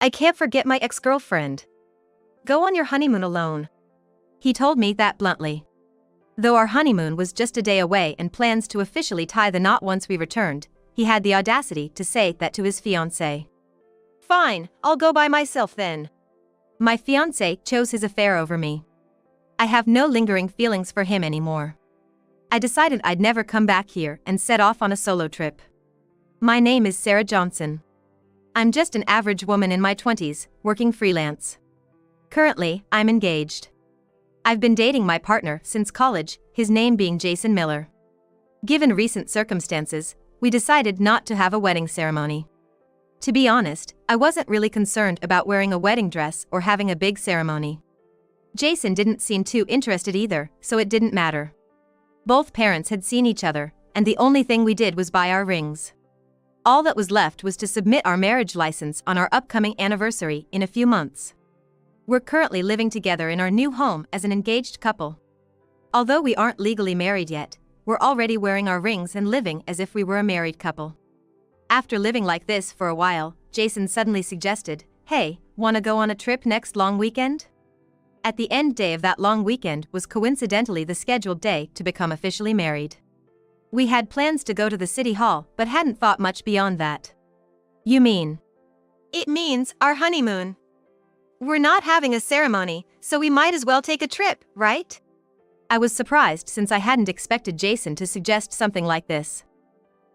I can't forget my ex-girlfriend. Go on your honeymoon alone. He told me that bluntly. Though our honeymoon was just a day away and plans to officially tie the knot once we returned, he had the audacity to say that to his fiancée. Fine, I'll go by myself then. My fiancé chose his affair over me. I have no lingering feelings for him anymore. I decided I'd never come back here and set off on a solo trip. My name is Sarah Johnson. I'm just an average woman in my 20s, working freelance. Currently, I'm engaged. I've been dating my partner since college, his name being Jason Miller. Given recent circumstances, we decided not to have a wedding ceremony. To be honest, I wasn't really concerned about wearing a wedding dress or having a big ceremony. Jason didn't seem too interested either, so it didn't matter. Both parents had seen each other, and the only thing we did was buy our rings. All that was left was to submit our marriage license on our upcoming anniversary in a few months. We're currently living together in our new home as an engaged couple. Although we aren't legally married yet, we're already wearing our rings and living as if we were a married couple. After living like this for a while, Jason suddenly suggested, "Hey, wanna go on a trip next long weekend?" At the end day of that long weekend was coincidentally the scheduled day to become officially married. We had plans to go to the city hall but hadn't thought much beyond that. You mean? It means our honeymoon. We're not having a ceremony, so we might as well take a trip, right? I was surprised since I hadn't expected Jason to suggest something like this.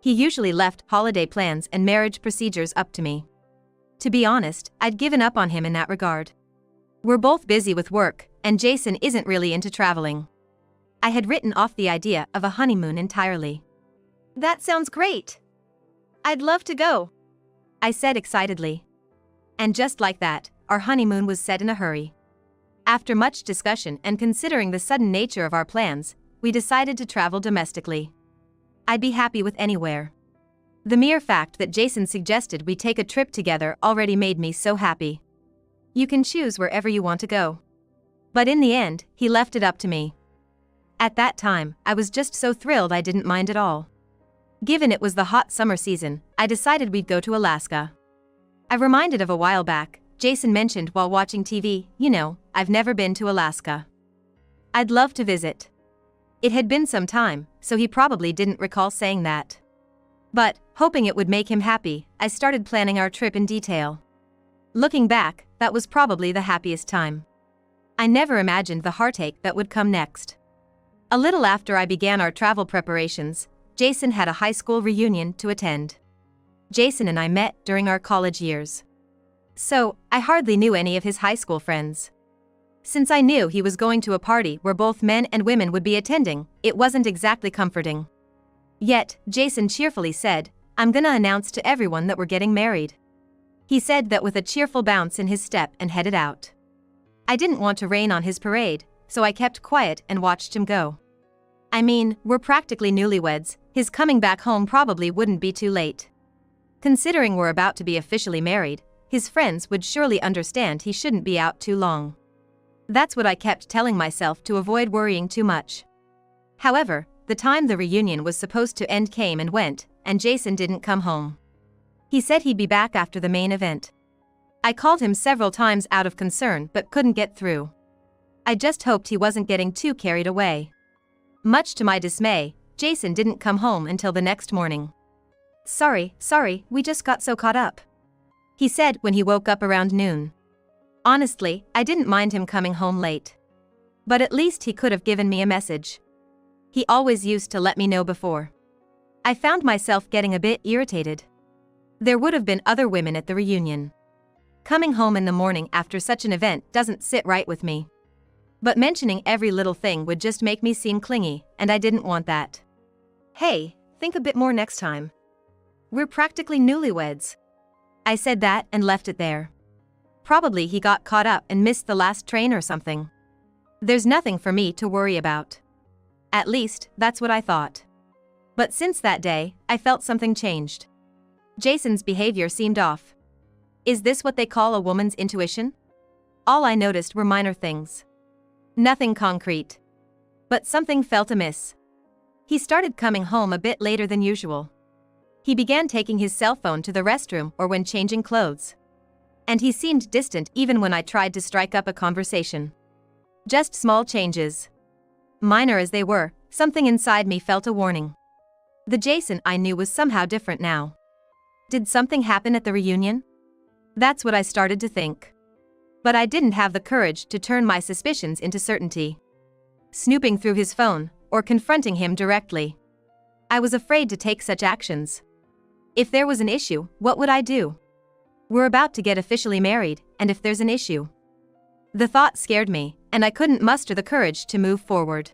He usually left holiday plans and marriage procedures up to me. To be honest, I'd given up on him in that regard. We're both busy with work, and Jason isn't really into traveling. I had written off the idea of a honeymoon entirely. That sounds great. I'd love to go, I said excitedly. And just like that, our honeymoon was set in a hurry. After much discussion and considering the sudden nature of our plans, we decided to travel domestically. I'd be happy with anywhere. The mere fact that Jason suggested we take a trip together already made me so happy. You can choose wherever you want to go. But in the end, he left it up to me. At that time, I was just so thrilled I didn't mind at all. Given it was the hot summer season, I decided we'd go to Alaska. I reminded of a while back, Jason mentioned while watching TV, I've never been to Alaska. I'd love to visit. It had been some time, so he probably didn't recall saying that. But, hoping it would make him happy, I started planning our trip in detail. Looking back, that was probably the happiest time. I never imagined the heartache that would come next. A little after I began our travel preparations, Jason had a high school reunion to attend. Jason and I met during our college years. So, I hardly knew any of his high school friends. Since I knew he was going to a party where both men and women would be attending, it wasn't exactly comforting. Yet, Jason cheerfully said, "I'm gonna announce to everyone that we're getting married." He said that with a cheerful bounce in his step and headed out. I didn't want to rain on his parade, so I kept quiet and watched him go. I mean, we're practically newlyweds, his coming back home probably wouldn't be too late. Considering we're about to be officially married, his friends would surely understand he shouldn't be out too long. That's what I kept telling myself to avoid worrying too much. However, the time the reunion was supposed to end came and went, and Jason didn't come home. He said he'd be back after the main event. I called him several times out of concern but couldn't get through. I just hoped he wasn't getting too carried away. Much to my dismay, Jason didn't come home until the next morning. Sorry, we just got so caught up," he said when he woke up around noon. Honestly, I didn't mind him coming home late. But at least he could have given me a message. He always used to let me know before. I found myself getting a bit irritated. There would have been other women at the reunion. Coming home in the morning after such an event doesn't sit right with me. But mentioning every little thing would just make me seem clingy, and I didn't want that. "Hey, think a bit more next time. We're practically newlyweds." I said that and left it there. Probably he got caught up and missed the last train or something. There's nothing for me to worry about. At least, that's what I thought. But since that day, I felt something changed. Jason's behavior seemed off. Is this what they call a woman's intuition? All I noticed were minor things. Nothing concrete. But something felt amiss. He started coming home a bit later than usual. He began taking his cell phone to the restroom or when changing clothes. And he seemed distant even when I tried to strike up a conversation. Just small changes. Minor as they were, something inside me felt a warning. The Jason I knew was somehow different now. Did something happen at the reunion? That's what I started to think. But I didn't have the courage to turn my suspicions into certainty. Snooping through his phone, or confronting him directly. I was afraid to take such actions. If there was an issue, what would I do? We're about to get officially married, and if there's an issue? The thought scared me, and I couldn't muster the courage to move forward.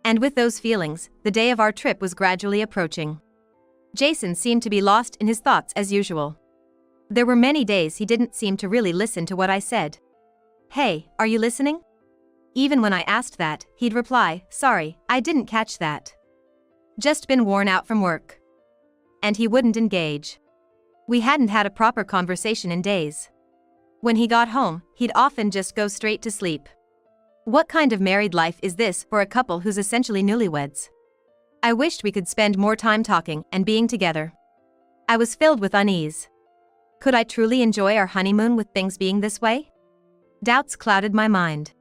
And with those feelings, the day of our trip was gradually approaching. Jason seemed to be lost in his thoughts as usual. There were many days he didn't seem to really listen to what I said. "Hey, are you listening?" Even when I asked that, he'd reply, "Sorry, I didn't catch that. Just been worn out from work." And he wouldn't engage. We hadn't had a proper conversation in days. When he got home, he'd often just go straight to sleep. What kind of married life is this for a couple who's essentially newlyweds? I wished we could spend more time talking and being together. I was filled with unease. Could I truly enjoy our honeymoon with things being this way? Doubts clouded my mind.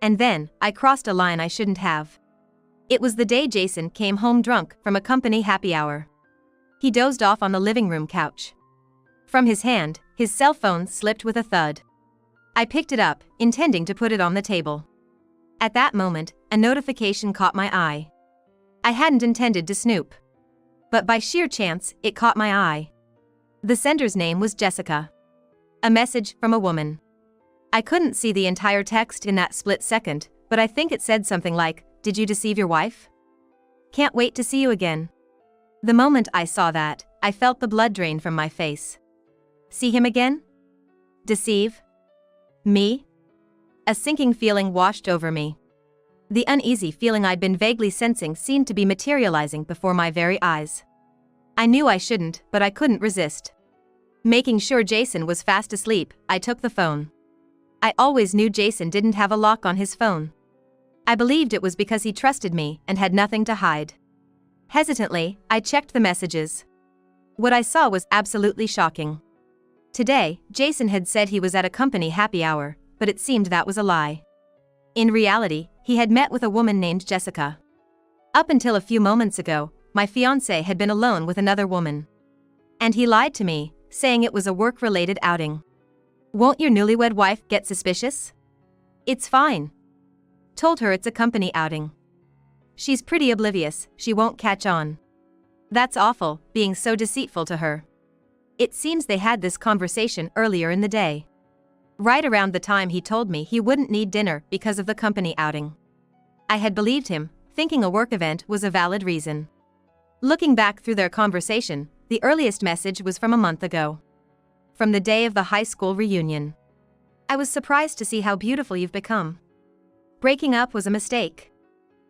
And then, I crossed a line I shouldn't have. It was the day Jason came home drunk from a company happy hour. He dozed off on the living room couch. From his hand, his cell phone slipped with a thud. I picked it up, intending to put it on the table. At that moment, a notification caught my eye. I hadn't intended to snoop. But by sheer chance, it caught my eye. The sender's name was Jessica. A message from a woman. I couldn't see the entire text in that split second, but I think it said something like, "Did you deceive your wife? Can't wait to see you again." The moment I saw that, I felt the blood drain from my face. See him again? Deceive? Me? A sinking feeling washed over me. The uneasy feeling I'd been vaguely sensing seemed to be materializing before my very eyes. I knew I shouldn't, but I couldn't resist. Making sure Jason was fast asleep, I took the phone. I always knew Jason didn't have a lock on his phone. I believed it was because he trusted me and had nothing to hide. Hesitantly, I checked the messages. What I saw was absolutely shocking. Today, Jason had said he was at a company happy hour, but it seemed that was a lie. In reality, he had met with a woman named Jessica. Up until a few moments ago, my fiancé had been alone with another woman. And he lied to me, saying it was a work-related outing. Won't your newlywed wife get suspicious? It's fine. Told her it's a company outing. She's pretty oblivious, she won't catch on. That's awful, being so deceitful to her. It seems they had this conversation earlier in the day. Right around the time he told me he wouldn't need dinner because of the company outing. I had believed him, thinking a work event was a valid reason. Looking back through their conversation, the earliest message was from a month ago. From the day of the high school reunion. I was surprised to see how beautiful you've become. Breaking up was a mistake.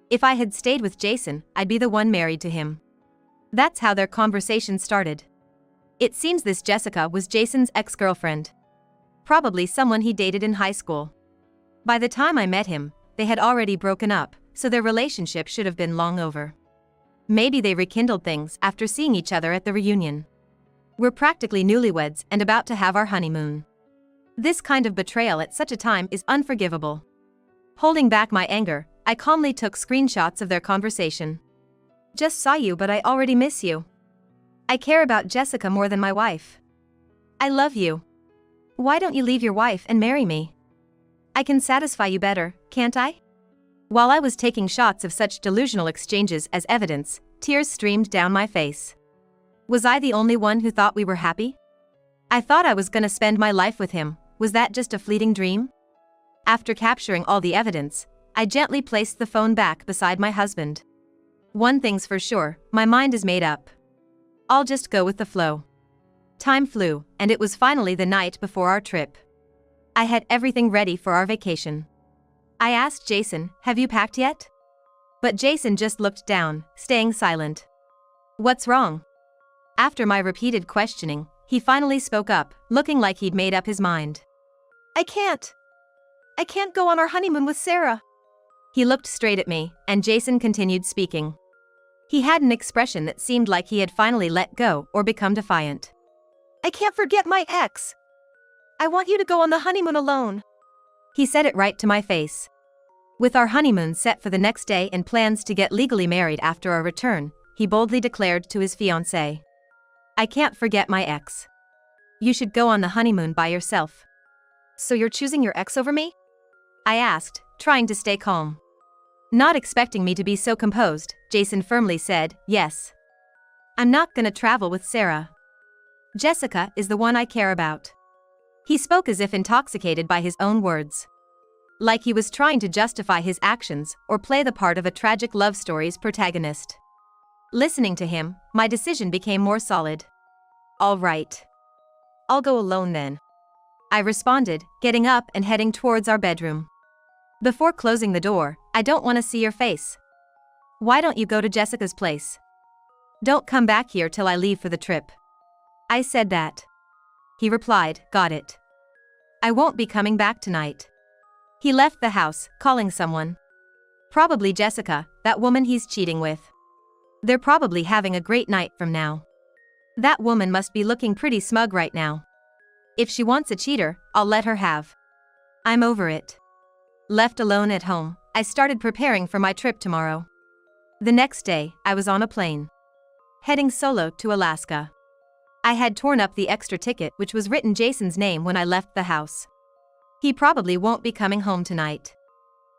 If I had stayed with Jason, I'd be the one married to him. That's how their conversation started. It seems this Jessica was Jason's ex-girlfriend. Probably someone he dated in high school. By the time I met him, they had already broken up, so their relationship should have been long over. Maybe they rekindled things after seeing each other at the reunion. We're practically newlyweds and about to have our honeymoon. This kind of betrayal at such a time is unforgivable. Holding back my anger, I calmly took screenshots of their conversation. Just saw you, but I already miss you. I care about Jessica more than my wife. I love you. Why don't you leave your wife and marry me? I can satisfy you better, can't I? While I was taking shots of such delusional exchanges as evidence, tears streamed down my face. Was I the only one who thought we were happy? I thought I was gonna spend my life with him. Was that just a fleeting dream? After capturing all the evidence, I gently placed the phone back beside my husband. One thing's for sure, my mind is made up. I'll just go with the flow. Time flew, and it was finally the night before our trip. I had everything ready for our vacation. I asked Jason, "Have you packed yet?" But Jason just looked down, staying silent. What's wrong? After my repeated questioning, he finally spoke up, looking like he'd made up his mind. I can't go on our honeymoon with Sarah. He looked straight at me, and Jason continued speaking. He had an expression that seemed like he had finally let go or become defiant. I can't forget my ex. I want you to go on the honeymoon alone. He said it right to my face. With our honeymoon set for the next day and plans to get legally married after our return, he boldly declared to his fiancée. I can't forget my ex. You should go on the honeymoon by yourself. So you're choosing your ex over me? I asked, trying to stay calm. Not expecting me to be so composed, Jason firmly said, yes. I'm not gonna travel with Sarah. Jessica is the one I care about. He spoke as if intoxicated by his own words. Like he was trying to justify his actions or play the part of a tragic love story's protagonist. Listening to him, my decision became more solid. All right. I'll go alone then. I responded, getting up and heading towards our bedroom. Before closing the door, I don't want to see your face. Why don't you go to Jessica's place? Don't come back here till I leave for the trip. I said that. He replied, got it. I won't be coming back tonight. He left the house, calling someone. Probably Jessica, that woman he's cheating with. They're probably having a great night from now. That woman must be looking pretty smug right now. If she wants a cheater, I'll let her have. I'm over it. Left alone at home, I started preparing for my trip tomorrow. The next day, I was on a plane. Heading solo to Alaska. I had torn up the extra ticket which was written Jason's name when I left the house. He probably won't be coming home tonight.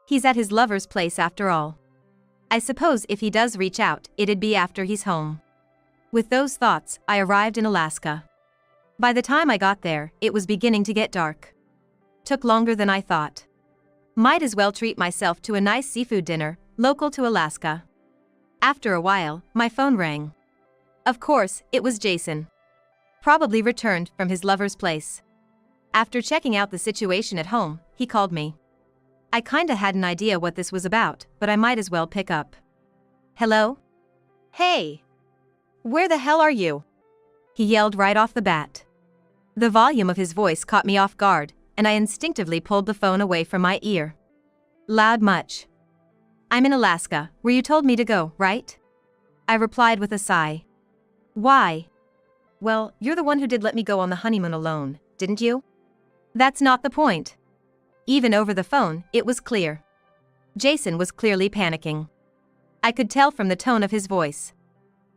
He's at his lover's place after all. I suppose if he does reach out, it'd be after he's home. With those thoughts, I arrived in Alaska. By the time I got there, it was beginning to get dark. Took longer than I thought. Might as well treat myself to a nice seafood dinner, local to Alaska. After a while, my phone rang. Of course, it was Jason. Probably returned from his lover's place. After checking out the situation at home, he called me. I kinda had an idea what this was about, but I might as well pick up. Hello? Hey! Where the hell are you? He yelled right off the bat. The volume of his voice caught me off guard, and I instinctively pulled the phone away from my ear. Loud much. I'm in Alaska, where you told me to go, right? I replied with a sigh. Why? Well, you're the one who did let me go on the honeymoon alone, didn't you? That's not the point. Even over the phone, it was clear. Jason was clearly panicking. I could tell from the tone of his voice.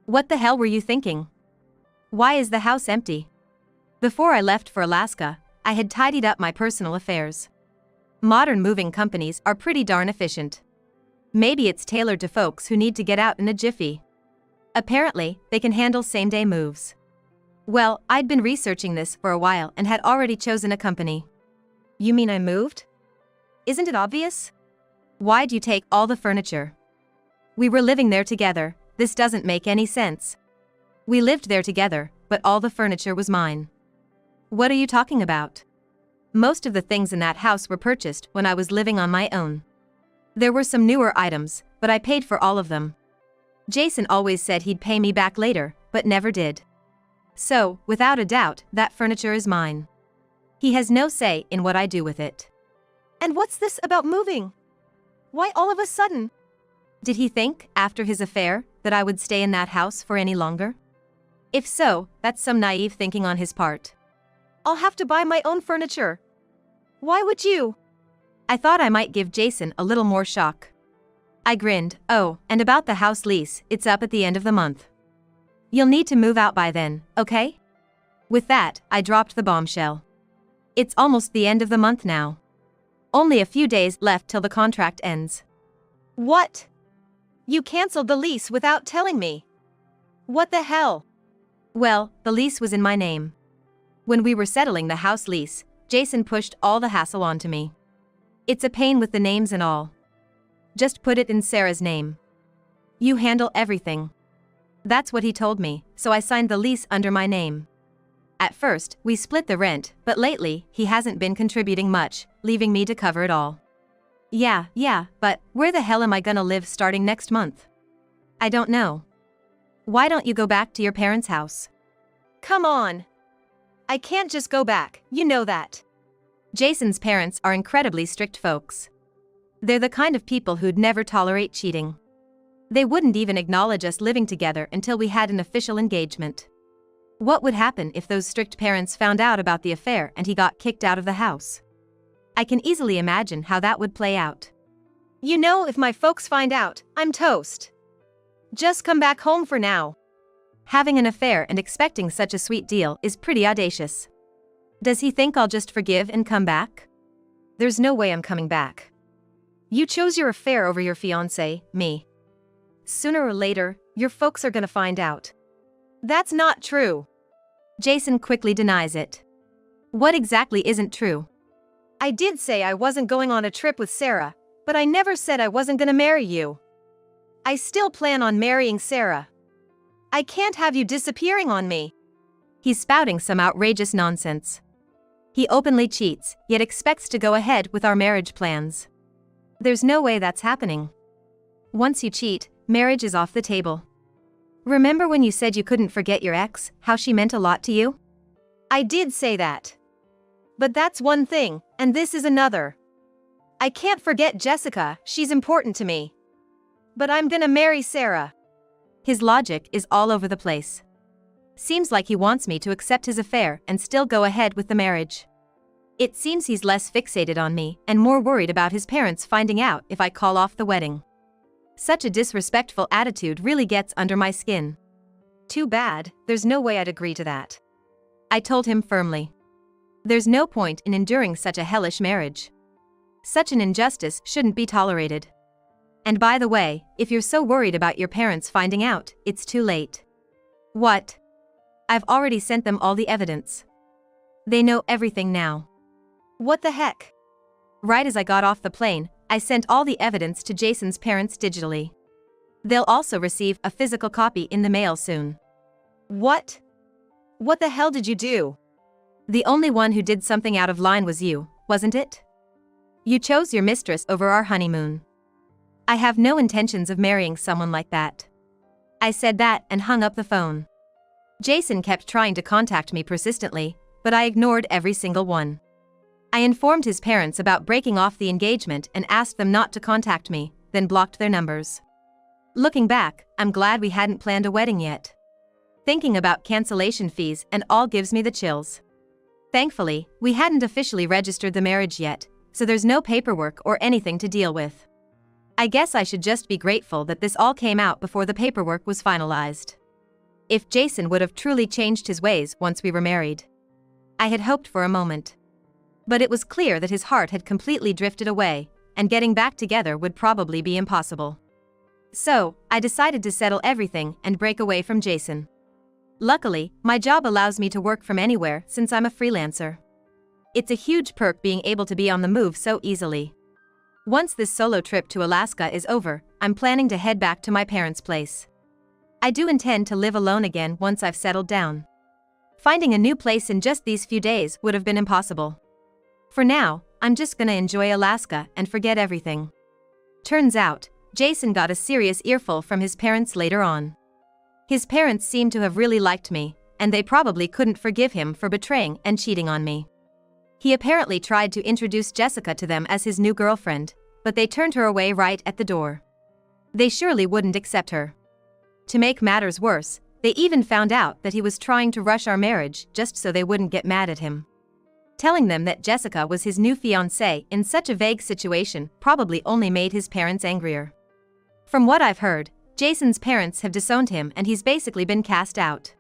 What the hell were you thinking? Why is the house empty? Before I left for Alaska, I had tidied up my personal affairs. Modern moving companies are pretty darn efficient. Maybe it's tailored to folks who need to get out in a jiffy. Apparently, they can handle same-day moves. Well, I'd been researching this for a while and had already chosen a company. You mean I moved? Isn't it obvious? Why'd you take all the furniture? We were living there together, this doesn't make any sense. We lived there together, but all the furniture was mine. What are you talking about? Most of the things in that house were purchased when I was living on my own. There were some newer items, but I paid for all of them. Jason always said he'd pay me back later, but never did. So, without a doubt, that furniture is mine. He has no say in what I do with it. And what's this about moving? Why all of a sudden? Did he think, after his affair, that I would stay in that house for any longer? If so, that's some naive thinking on his part. I'll have to buy my own furniture. Why would you? I thought I might give Jason a little more shock. I grinned. Oh, and about the house lease, it's up at the end of the month. You'll need to move out by then, okay? With that, I dropped the bombshell. It's almost the end of the month now. Only a few days left till the contract ends. What? You canceled the lease without telling me. What the hell? Well, the lease was in my name. When we were settling the house lease, Jason pushed all the hassle onto me. It's a pain with the names and all. Just put it in Sarah's name. You handle everything. That's what he told me, so I signed the lease under my name. At first, we split the rent, but lately, he hasn't been contributing much, leaving me to cover it all. Yeah, but where the hell am I gonna live starting next month? I don't know. Why don't you go back to your parents' house? Come on. I can't just go back, you know that. Jason's parents are incredibly strict folks. They're the kind of people who'd never tolerate cheating. They wouldn't even acknowledge us living together until we had an official engagement. What would happen if those strict parents found out about the affair and he got kicked out of the house? I can easily imagine how that would play out. You know, if my folks find out, I'm toast. Just come back home for now. Having an affair and expecting such a sweet deal is pretty audacious. Does he think I'll just forgive and come back? There's no way I'm coming back. You chose your affair over your fiancé, me. Sooner or later, your folks are gonna find out. That's not true. Jason quickly denies it. What exactly isn't true? I did say I wasn't going on a trip with Sarah, but I never said I wasn't gonna marry you. I still plan on marrying Sarah. I can't have you disappearing on me. He's spouting some outrageous nonsense. He openly cheats, yet expects to go ahead with our marriage plans. There's no way that's happening. Once you cheat, marriage is off the table. Remember when you said you couldn't forget your ex, how she meant a lot to you? I did say that. But that's one thing, and this is another. I can't forget Jessica, she's important to me. But I'm gonna marry Sarah. His logic is all over the place. Seems like he wants me to accept his affair and still go ahead with the marriage. It seems he's less fixated on me and more worried about his parents finding out if I call off the wedding. Such a disrespectful attitude really gets under my skin. Too bad, there's no way I'd agree to that. I told him firmly. There's no point in enduring such a hellish marriage. Such an injustice shouldn't be tolerated. And by the way, if you're so worried about your parents finding out, it's too late. What? I've already sent them all the evidence. They know everything now. What the heck? Right as I got off the plane, I sent all the evidence to Jason's parents digitally. They'll also receive a physical copy in the mail soon. What? What the hell did you do? The only one who did something out of line was you, wasn't it? You chose your mistress over our honeymoon. I have no intentions of marrying someone like that. I said that and hung up the phone. Jason kept trying to contact me persistently, but I ignored every single one. I informed his parents about breaking off the engagement and asked them not to contact me, then blocked their numbers. Looking back, I'm glad we hadn't planned a wedding yet. Thinking about cancellation fees and all gives me the chills. Thankfully, we hadn't officially registered the marriage yet, so there's no paperwork or anything to deal with. I guess I should just be grateful that this all came out before the paperwork was finalized. If Jason would have truly changed his ways once we were married. I had hoped for a moment. But it was clear that his heart had completely drifted away, and getting back together would probably be impossible. So, I decided to settle everything and break away from Jason. Luckily, my job allows me to work from anywhere since I'm a freelancer. It's a huge perk being able to be on the move so easily. Once this solo trip to Alaska is over, I'm planning to head back to my parents' place. I do intend to live alone again once I've settled down. Finding a new place in just these few days would have been impossible. For now, I'm just gonna enjoy Alaska and forget everything. Turns out, Jason got a serious earful from his parents later on. His parents seemed to have really liked me, and they probably couldn't forgive him for betraying and cheating on me. He apparently tried to introduce Jessica to them as his new girlfriend, but they turned her away right at the door. They surely wouldn't accept her. To make matters worse, they even found out that he was trying to rush our marriage just so they wouldn't get mad at him. Telling them that Jessica was his new fiancée in such a vague situation probably only made his parents angrier. From what I've heard, Jason's parents have disowned him and he's basically been cast out.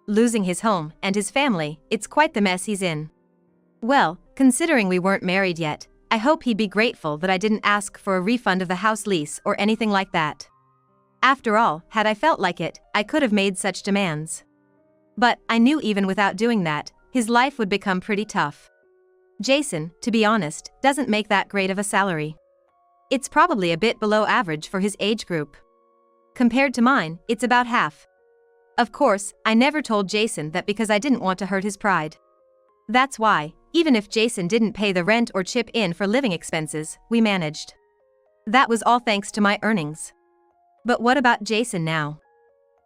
Losing his home and his family, it's quite the mess he's in. Well, considering we weren't married yet, I hope he'd be grateful that I didn't ask for a refund of the house lease or anything like that. After all, had I felt like it, I could have made such demands. But I knew even without doing that, his life would become pretty tough. Jason, to be honest, doesn't make that great of a salary. It's probably a bit below average for his age group. Compared to mine, it's about half. Of course, I never told Jason that because I didn't want to hurt his pride. That's why, even if Jason didn't pay the rent or chip in for living expenses, we managed. That was all thanks to my earnings. But what about Jason now?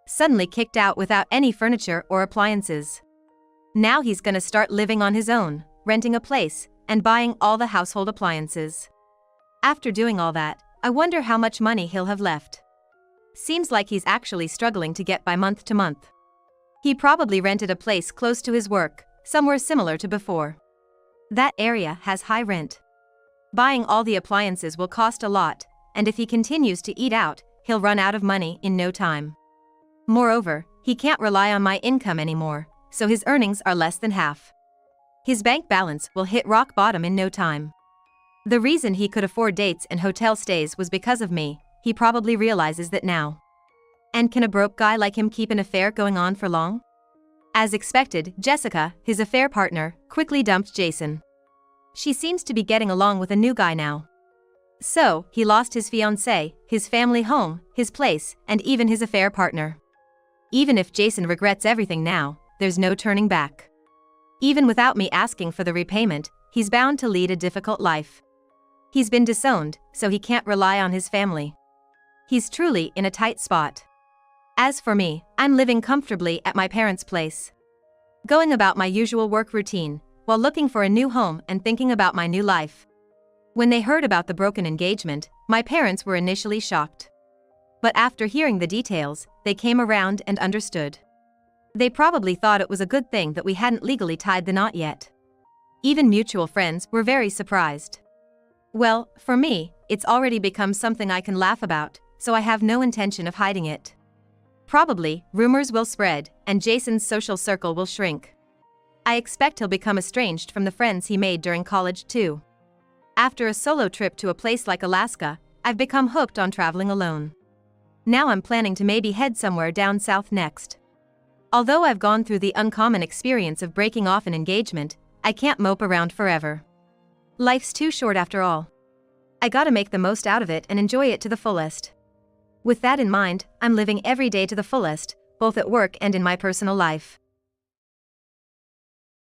Suddenly kicked out without any furniture or appliances. Now he's gonna start living on his own, renting a place, and buying all the household appliances. After doing all that, I wonder how much money he'll have left. Seems like he's actually struggling to get by month to month. He probably rented a place close to his work, somewhere similar to before. That area has high rent. Buying all the appliances will cost a lot, and if he continues to eat out, he'll run out of money in no time. Moreover, he can't rely on my income anymore, so his earnings are less than half. His bank balance will hit rock bottom in no time. The reason he could afford dates and hotel stays was because of me. He probably realizes that now. And can a broke guy like him keep an affair going on for long? As expected, Jessica, his affair partner, quickly dumped Jason. She seems to be getting along with a new guy now. So, he lost his fiancée, his family home, his place, and even his affair partner. Even if Jason regrets everything now, there's no turning back. Even without me asking for the repayment, he's bound to lead a difficult life. He's been disowned, so he can't rely on his family. He's truly in a tight spot. As for me, I'm living comfortably at my parents' place. Going about my usual work routine, while looking for a new home and thinking about my new life. When they heard about the broken engagement, my parents were initially shocked. But after hearing the details, they came around and understood. They probably thought it was a good thing that we hadn't legally tied the knot yet. Even mutual friends were very surprised. Well, for me, it's already become something I can laugh about, so I have no intention of hiding it. Probably, rumors will spread, and Jason's social circle will shrink. I expect he'll become estranged from the friends he made during college too. After a solo trip to a place like Alaska, I've become hooked on traveling alone. Now I'm planning to maybe head somewhere down south next. Although I've gone through the uncommon experience of breaking off an engagement, I can't mope around forever. Life's too short after all. I gotta make the most out of it and enjoy it to the fullest. With that in mind, I'm living every day to the fullest, both at work and in my personal life.